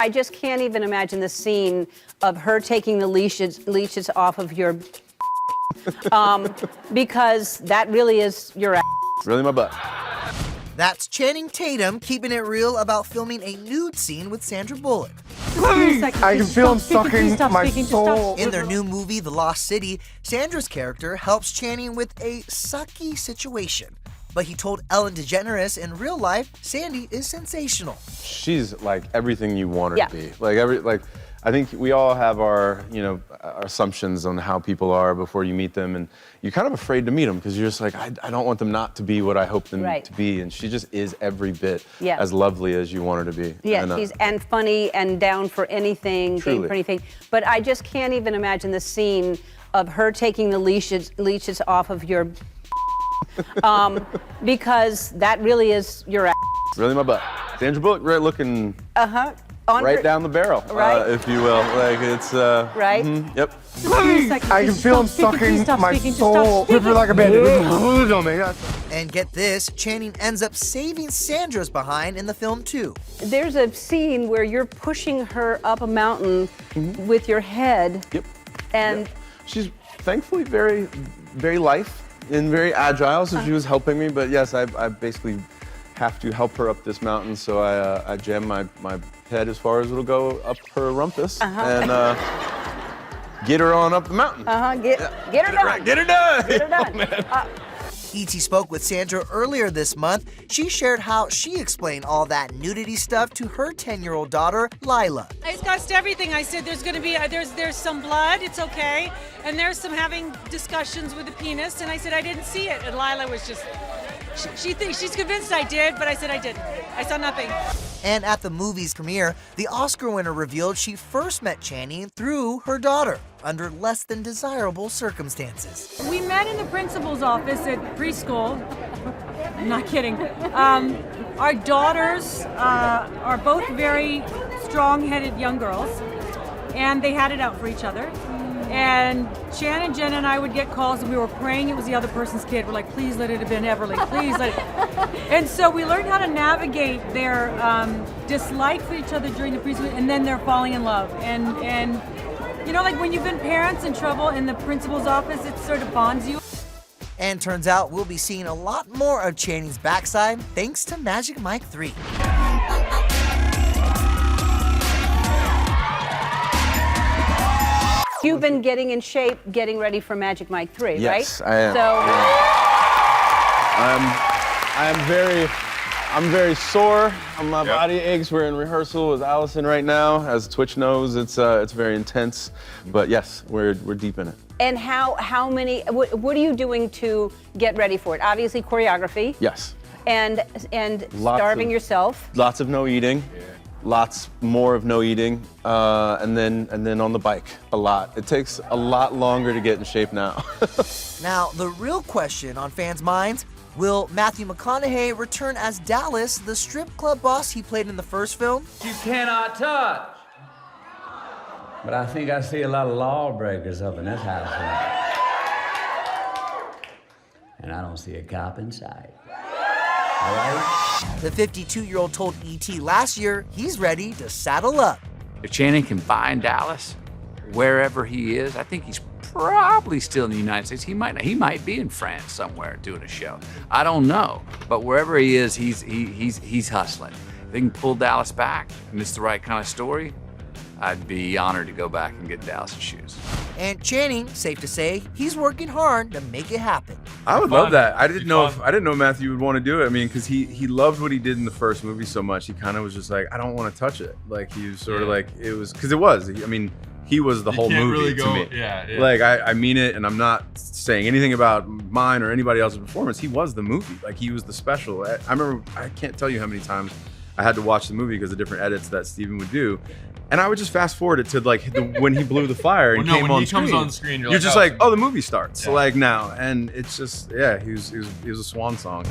I just can't even imagine the scene of her taking the leeches off of your because that really is your ass. Really my butt. That's Channing Tatum keeping it real about filming a nude scene with Sandra Bullock. I can feel him sucking my soul. In their new movie, The Lost City, Sandra's character helps Channing with a sucky situation. But he told Ellen DeGeneres in real life, Sandy is sensational. She's like everything you want her to be. Like I think we all have our, our assumptions on how people are before you meet them, and you're kind of afraid to meet them because you're just like, I don't want them not to be what I hope them to be, and she just is every bit as lovely as you want her to be. Yeah, she's and funny and down for anything, game for anything. But I just can't even imagine the scene of her taking the leeches off of your because that really is your ass. Really my butt. Sandra Bullock, right looking right down the barrel, if you will. Like it's right. Yep. I can feel him sucking my soul. River like a bandit. And get this, Channing ends up saving Sandra's behind in the film too. There's a scene where you're pushing her up a mountain with your head. Yep. And she's thankfully very, very lithe and very agile, so she was helping me. But yes, I basically have to help her up this mountain, so I jam my head as far as it'll go up her rumpus and get her on up the mountain. Get her done. Get her done. Get her done. E.T. spoke with Sandra earlier this month. She shared how she explained all that nudity stuff to her 10-year-old daughter, Lila. I discussed everything. I said there's going to be, there's some blood, it's okay. And there's some having discussions with the penis. And I said I didn't see it. And Lila was just, she thinks, she's convinced I did, but I said I didn't. I saw nothing. And at the movie's premiere, the Oscar winner revealed she first met Channing through her daughter under less than desirable circumstances. We met in the principal's office at preschool. I'm not kidding. Our daughters are both very strong-headed young girls, and they had it out for each other. And Shannon, Jen, and I would get calls, and we were praying it was the other person's kid. We're like, please let it have been Everly, please let it. And so we learned how to navigate their dislike for each other during the preschool, and then they're falling in love. And you know, like when you've been parents in trouble in the principal's office, it sort of bonds you. And turns out we'll be seeing a lot more of Channing's backside thanks to Magic Mike 3. You've been getting in shape, getting ready for Magic Mike 3, right? Yes, I am. So I'm very sore. My body aches. We're in rehearsal with Allison right now. As Twitch knows, it's very intense. But yes, we're deep in it. And how many? What are you doing to get ready for it? Obviously, choreography. Yes. And starving yourself. Lots of no eating. Yeah. Lots more of no eating, and then on the bike a lot. It takes a lot longer to get in shape now. Now, the real question on fans' minds, will Matthew McConaughey return as Dallas, the strip club boss he played in the first film? You cannot touch. But I think I see a lot of lawbreakers up in this house tonight. And I don't see a cop in sight. All right? The 52-year-old told E.T. last year he's ready to saddle up. If Channing can find Dallas, wherever he is, I think he's probably still in the United States. He might be in France somewhere doing a show. I don't know, but wherever he is, he's hustling. If they can pull Dallas back, and it's the right kind of story, I'd be honored to go back and get Dallas's shoes. And Channing, safe to say, he's working hard to make it happen. I would love that. I didn't know Matthew would want to do it. I mean, because he loved what he did in the first movie so much. He kind of was just like, I don't want to touch it. Like he was sort of like it was because it was. I mean, he was the whole movie to me. Yeah. Like I mean it, and I'm not saying anything about mine or anybody else's performance. He was the movie. Like he was the special. I remember. I can't tell you how many times I had to watch the movie because of different edits that Steven would do. And I would just fast forward it to like when he blew the fire and when on he screen. comes on screen, you're just like, oh, the movie starts. Yeah. So like now, and it's just he was a swan song.